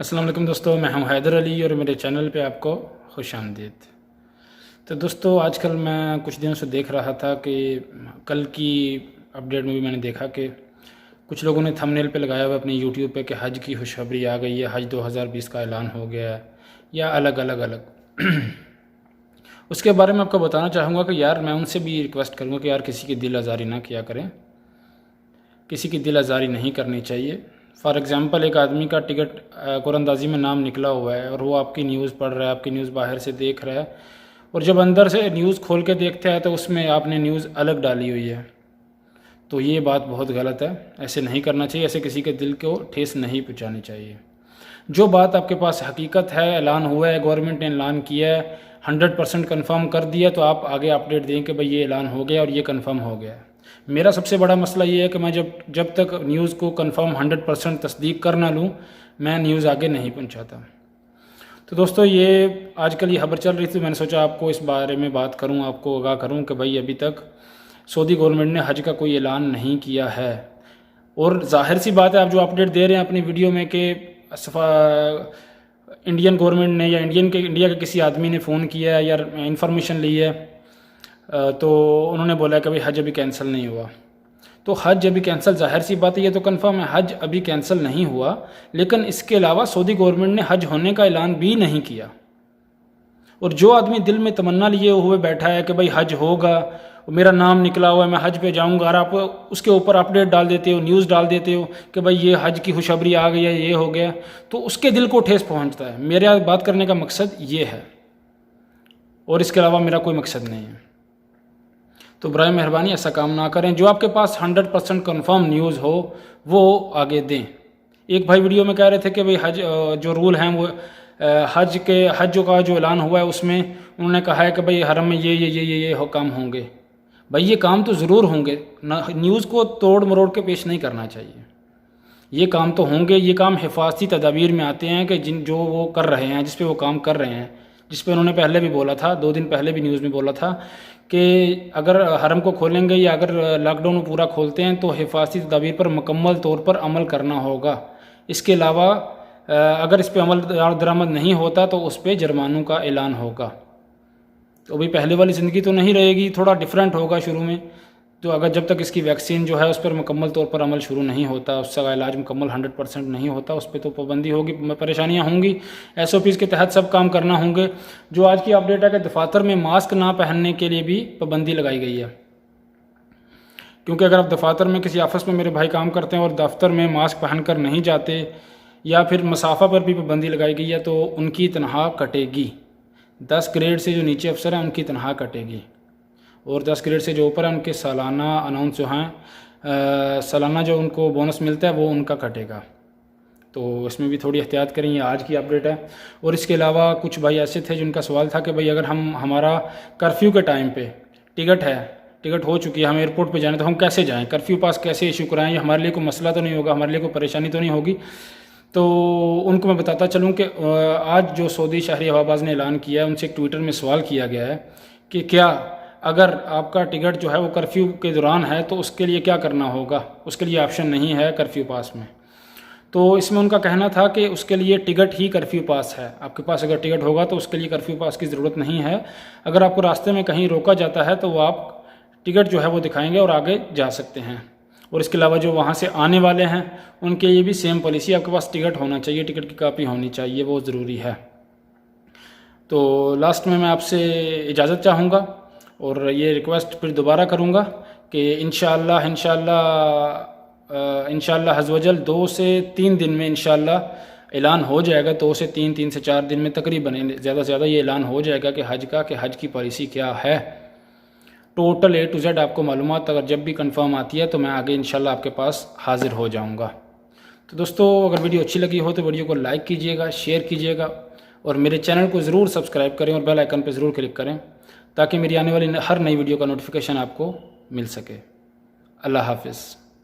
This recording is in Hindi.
अस्सलाम वालेकुम दोस्तों, मैं हूं हैदर अली और मेरे चैनल पे आपको खुश आमदीद। तो दोस्तों, आजकल मैं कुछ दिनों से देख रहा था कि कल की अपडेट में भी मैंने देखा कि कुछ लोगों ने थंबनेल पे लगाया हुआ अपनी यूट्यूब पे कि हज की खुशखबरी आ गई है, हज 2020 का ऐलान हो गया है, या अलग अलग अलग उसके बारे में आपको बताना चाहूँगा कि यार मैं उनसे भी रिक्वेस्ट करूँगा कि यार किसी की दिल आज़ारी ना किया करें, किसी की दिल आज़ारी नहीं करनी चाहिए। फॉर एग्ज़ाम्पल, एक आदमी का टिकट कुरअंदाज़ी में नाम निकला हुआ है और वो आपकी न्यूज़ पढ़ रहा है, आपकी न्यूज़ बाहर से देख रहा है, और जब अंदर से न्यूज़ खोल के देखते हैं तो उसमें आपने न्यूज़ अलग डाली हुई है। तो ये बात बहुत गलत है, ऐसे नहीं करना चाहिए, ऐसे किसी के दिल को ठेस नहीं पहुँचानी चाहिए। जो बात आपके पास हकीकत है, ऐलान हुआ है, गवर्नमेंट ने ऐलान किया है, 100% कन्फर्म कर दिया, तो आप आगे अपडेट दें कि भाई ये ऐलान हो गया और ये कन्फर्म हो गया है। मेरा सबसे बड़ा मसला ये है कि मैं जब तक न्यूज़ को कंफर्म 100% तस्दीक कर ना लूँ, मैं न्यूज़ आगे नहीं पहुँचाता। तो दोस्तों, ये आजकल ये खबर चल रही थी, मैंने सोचा आपको इस बारे में बात करूँ, आपको आगाह करूँ कि भाई अभी तक सऊदी गवर्नमेंट ने हज का कोई ऐलान नहीं किया है। और जाहिर सी बात है, आप जो अपडेट दे रहे हैं अपनी वीडियो में कि इंडियन गवर्नमेंट ने या इंडिया के किसी आदमी ने फ़ोन किया है या इन्फॉर्मेशन ली है, तो उन्होंने बोला कि भाई हज अभी कैंसिल नहीं हुआ। तो हज अभी कैंसिल, जाहिर सी बात है, ये तो कंफर्म है, हज अभी कैंसिल नहीं हुआ। लेकिन इसके अलावा सऊदी गवर्नमेंट ने हज होने का ऐलान भी नहीं किया। और जो आदमी दिल में तमन्ना लिए हुए बैठा है कि भाई हज होगा, मेरा नाम निकला हुआ है, मैं हज पे जाऊंगा, और आप उसके ऊपर अपडेट डाल देते हो, न्यूज़ डाल देते हो कि भाई ये हज की खुशखबरी आ गई है, ये हो गया, तो उसके दिल को ठेस पहुंचता है। मेरा बात करने का मकसद ये है, और इसके अलावा मेरा कोई मकसद नहीं है। तो बराए मेहरबानी ऐसा काम ना करें। जो आपके पास 100% कन्फर्म न्यूज़ हो वो आगे दें। एक भाई वीडियो में कह रहे थे कि भाई हज जो रूल हैं वो हज का जो ऐलान हुआ है उसमें उन्होंने कहा है कि भाई हरम में ये काम होंगे। भाई ये काम तो ज़रूर होंगे, न्यूज़ को तोड़ मरोड़ के पेश नहीं करना चाहिए। ये काम तो होंगे, ये काम हिफाजती तदाबीर में आते हैं कि जो वो कर रहे हैं, जिस पे वो काम कर रहे हैं, जिस पे उन्होंने पहले भी बोला था, 2 दिन पहले भी न्यूज़ में बोला था कि अगर हरम को खोलेंगे या अगर लॉकडाउन में पूरा खोलते हैं तो हिफाजती तदाबीर पर मुकम्मल तौर पर अमल करना होगा। इसके अलावा अगर इस पर अमल दरामद नहीं होता तो उस पर जुर्मानों का ऐलान होगा। तो अभी पहले वाली ज़िंदगी तो नहीं रहेगी, थोड़ा डिफरेंट होगा शुरू में। तो अगर जब तक इसकी वैक्सीन जो है उस पर मुकम्मल तौर पर अमल शुरू नहीं होता, उसका इलाज मुकम्मल 100% नहीं होता, उस पर तो पाबंदी होगी, परेशानियां होंगी। SOPs के तहत सब काम करना होंगे। जो आज की अपडेट है कि दफातर में मास्क ना पहनने के लिए भी पाबंदी लगाई गई है, क्योंकि अगर आप दफातर में किसी ऑफिस में मेरे भाई काम करते हैं और दफ्तर में मास्क पहन कर नहीं जाते या फिर मसाफा पर भी पाबंदी लगाई गई है तो उनकी तनख्वाह कटेगी। 10 ग्रेड से जो नीचे अफसर हैं उनकी तनख्वाह कटेगी, और 10 ग्रेड से जो ऊपर है उनके सालाना अनाउंस जो हैं, सालाना जो उनको बोनस मिलता है वो उनका कटेगा। तो इसमें भी थोड़ी एहतियात करें, ये आज की अपडेट है। और इसके अलावा कुछ भाई ऐसे थे जिनका सवाल था कि भाई अगर हमारा कर्फ्यू के टाइम पे टिकट हो चुकी है, हम एयरपोर्ट पे जाना, तो हम कैसे जाएं, कर्फ्यू पास कैसे इशू कराएं, ये हमारे लिए कोई मसला तो नहीं होगा, हमारे लिए कोई परेशानी तो नहीं होगी। तो उनको मैं बताता चलूँ कि आज जो सऊदी शहरी हवाबाज ने ऐलान किया है, उनसे एक ट्विटर में सवाल किया गया है कि क्या अगर आपका टिकट जो है वो कर्फ्यू के दौरान है तो उसके लिए क्या करना होगा। उसके लिए ऑप्शन नहीं है कर्फ्यू पास में। तो इसमें उनका कहना था कि उसके लिए टिकट ही कर्फ्यू पास है। आपके पास अगर टिकट होगा तो उसके लिए कर्फ्यू पास की ज़रूरत नहीं है। अगर आपको रास्ते में कहीं रोका जाता है तो वो आप टिकट जो है वो दिखाएंगे और आगे जा सकते हैं। और इसके अलावा जो वहाँ से आने वाले हैं उनके लिए भी सेम पॉलिसी, आपके पास टिकट होना चाहिए, टिकट की कापी होनी चाहिए, वो ज़रूरी है। तो लास्ट में मैं आपसे इजाज़त चाहूँगा और ये रिक्वेस्ट फिर दोबारा करूँगा कि इंशाअल्लाह हज़वजल 2 से 3 दिन में इंशाअल्लाह ऐलान हो जाएगा। 2 से 3 से 4 दिन में तकरीबन ज़्यादा से ज़्यादा ये ऐलान हो जाएगा कि हज की पॉलिसी क्या है। टोटल A to Z आपको मालूमात अगर जब भी कंफर्म आती है तो मैं आगे इंशाल्लाह आपके पास हाजिर हो जाऊंगा। तो दोस्तों, अगर वीडियो अच्छी लगी हो तो वीडियो को लाइक कीजिएगा, शेयर कीजिएगा और मेरे चैनल को ज़रूर सब्सक्राइब करें और बेल आइकन पर ज़रूर क्लिक करें ताकि मेरी आने वाली हर नई वीडियो का नोटिफिकेशन आपको मिल सके। अल्लाह हाफ़िज़।